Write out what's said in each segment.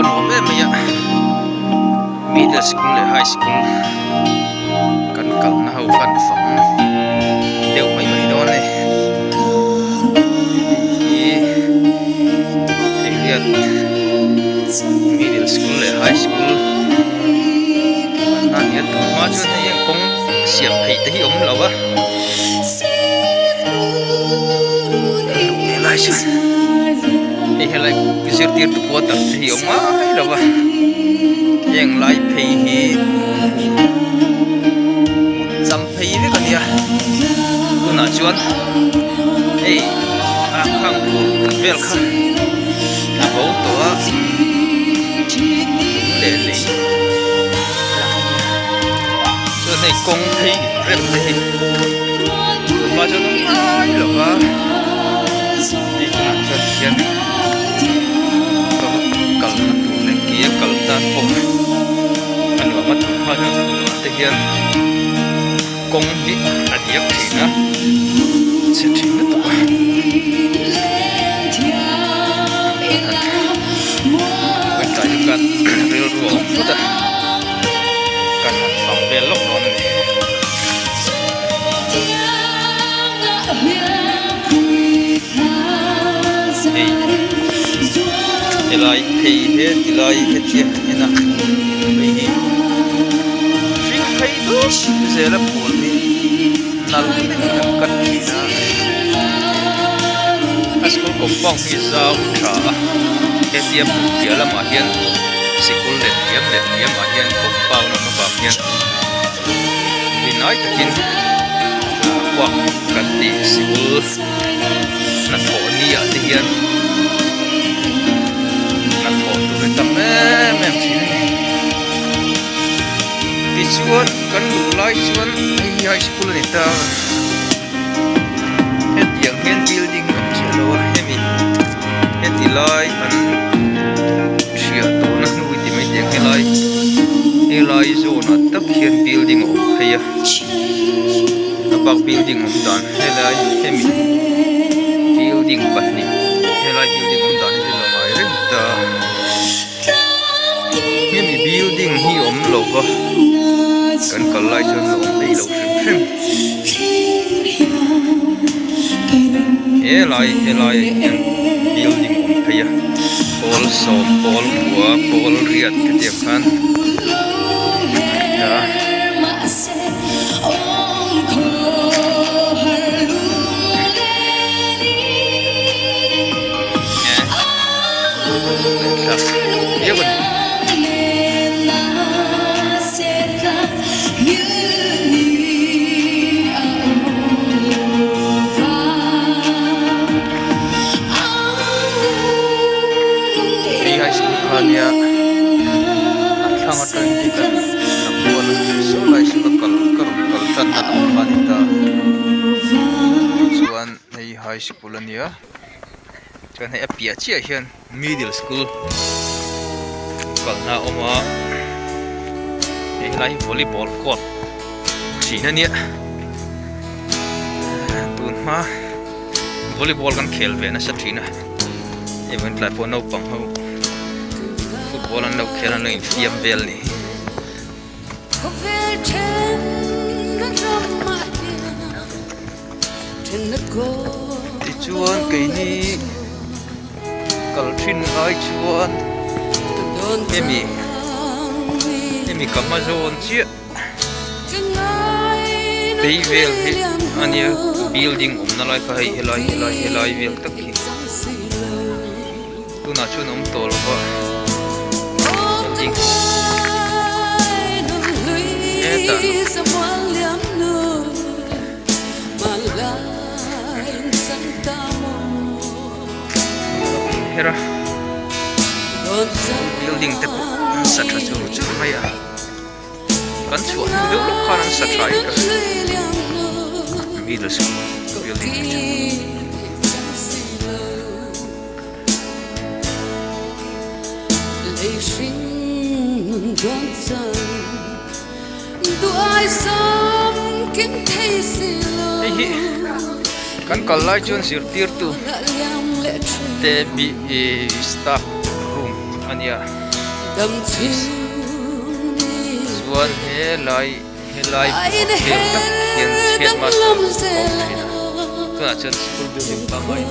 chuan ho em ya middle school le high school kan kal na ho kan fang deu mai mai don ne middle school le high school nan ya tu ma chuan hei kong siam phei te hi om lo wa lai chuan hei lai zir tir tu ko tar te hi om mai lo wa yang lai phei hi cham phei ve kan ya tu na chuan hei a khang phul vel kha a ho to a le le cho này công thấy rất là mà cho nó ai là ba đi làm cho tiền có cần tụ này kia cần ta không anh mà mất hoa cho tự nhiên công đi là điệp thì nó sẽ chỉ nó tụ bên trái chúng ta real ruộng tốt à cần phòng về lốc đó này thì lại thì lại hết chuyện như nào vì sinh hay đó giờ là buồn đi nằm bên cạnh gì đó school cũng phong đi sao trả cái tiệm kia là mà hiện school để tiệm mà hiện cũng bao nó vào hiện vì nói thật chính hoặc cần đi school là thổ đi ở thì hiện là thổ tụi cái tầm em chỉ đi chuột cần đủ lái chuột hay school này ta hết tiếng hết building chỉ lo hết mình hết thì lái chia tổ nó nuôi thì mấy tiếng cái lái zone nó tập hiện building ở hay à nó bác building ông đàn hay là hay mình building bát này hay là building ông đàn thì là mai rất ta hay mình building hi ông lộc à cần còn lại cho nó ông đây lộc xem hay là building ông hay à Paul som Paul bua Paul riat cái tiệm khăn đó nhớ mình ya thang atun kita nabuan sulai kal tan na panita chuan hei high school ania chuan hei apia chia hian middle school kalna oma hei lai volleyball court china nia tun ma volleyball kan khel ve na sa thina event lai pho no pang ho football an lo khela no in fiam vel ni ti chuan cái ni kal thin ai chuan emi kama zone chia bei vel hi ania building na lai ka helai vel tak hi tu na chun tol ba hera building te satra chu maya kan chuan lu lu khan satra ka middle school building kan kalai chun sir tir tu te bi staff room ania chuan he lai hian chet master kong thina tuna chuan school building bangai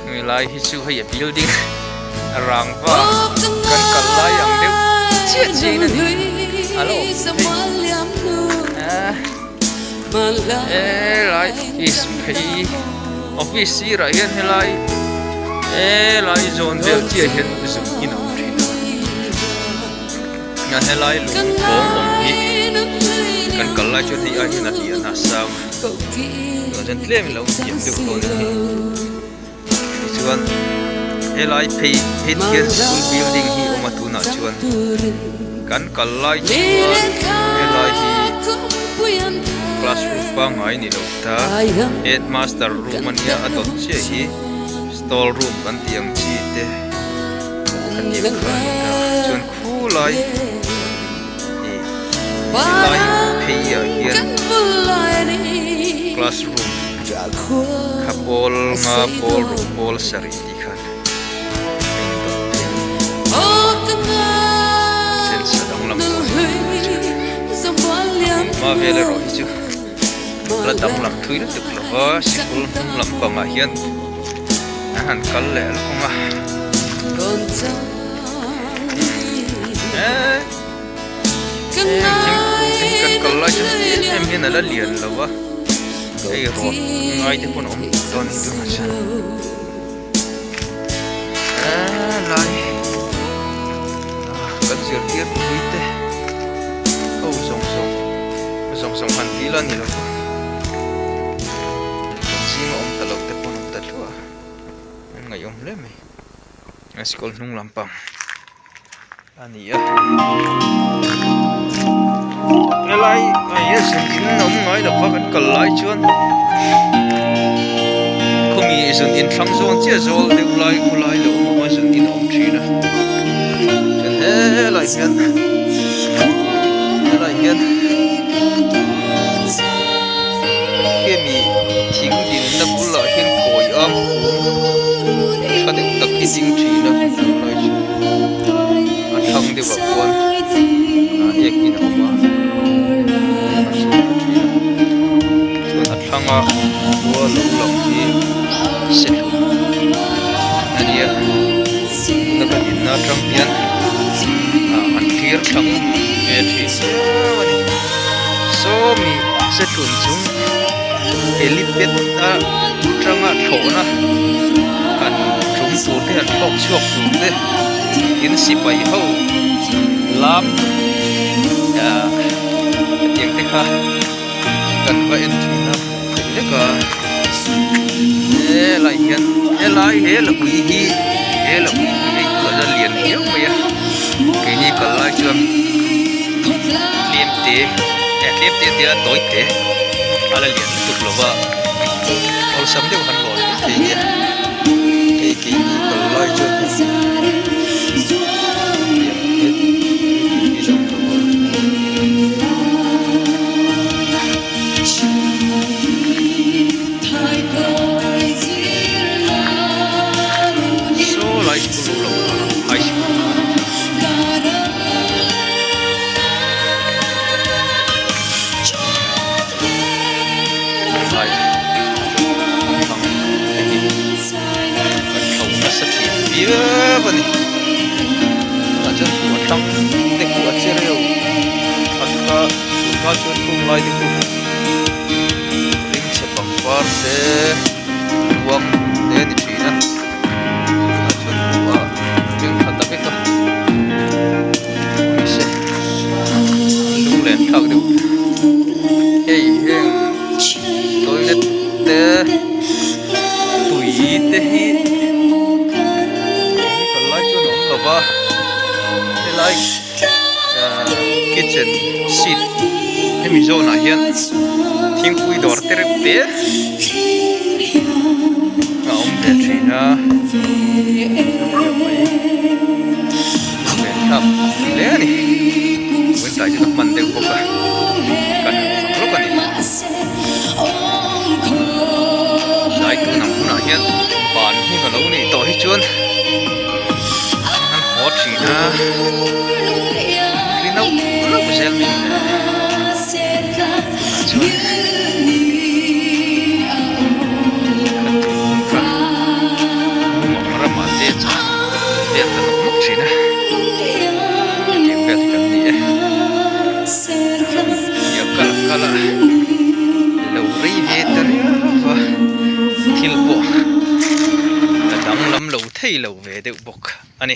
ngi lai hi chu hei building arangwa kan kalai ang deu che na ni alo lai is pay office si ra hian he lai lai zone vel chia hian zu inam thina nga he lai lung kong om hi kan kalai chu thi a hi na hi na sam no jan tlem lo tiam deu ko ni chuan he lai pay hit hian school building hi oma tuna chuan kan kalai chuan he lai hi classroom pa ngai ni lo ta headmaster room ania atot che hi stall room kan tiang chi te kan ni ka chuan khu lai lai pay hian classroom kapol nga pol pol sari ti khan sen sadang lam ma vele ro hi chu la dam lam thui na tuk lo sikul lam pa ma hian han kal le lo nga kan kal la chu em hian la lian lo wa ei ro ngai te pon om don tu ma cha lai kan sir tiar pui te au song han ti la ni lo sing om ta lo te pon om ta lo ngai om le me school nung lampang ani ya lai ai sen in om ngai lo fa kan kal lai chuan khumi sun in thlang zon che zol de lai kulai lo ma sun in om thina chen he lai hian mi thing din na bula hian koi am thade tak ki ding thina lai chu a thang de ba kon ek in oma chuan a thanga wa lo lo hi se ania na ka din na thang pian an clear thang e thi wani so mi se tun chung elipet a tranga thona kan rum tur te an thok chuak tur te in si pai ho lam ya tiang te kha kan va en thina te ka lai hian lai he la ui hi ei tu la lian hiau mai a ke ni kal lai chuan lem te a toi te ala lian tuk lova ol sam deu han lol te ya ei ke ni kal lai chuan bani na jan tu thang te ku a chereu atka ka chuan kum lai te ku ring che pang par te wak te ni thina na chuan ku a ring khata pe ka se lu len thak deu ei heng toilet te tui te hi like kitchen seat hemi zona hian thingpui dor terep te a om te thina thap le ani wen tai chu man deu ko ka kan lo kan ni dai tu nam na hian ban hu na lo ni to hi chuan China khi nấu nấu cái gì mình cho một ra mà tết tết là nấu China cái việc cần gì nhiều cả lâu ri về tới và thiên bộ ta đóng lắm lâu thấy lâu về đều bốc anh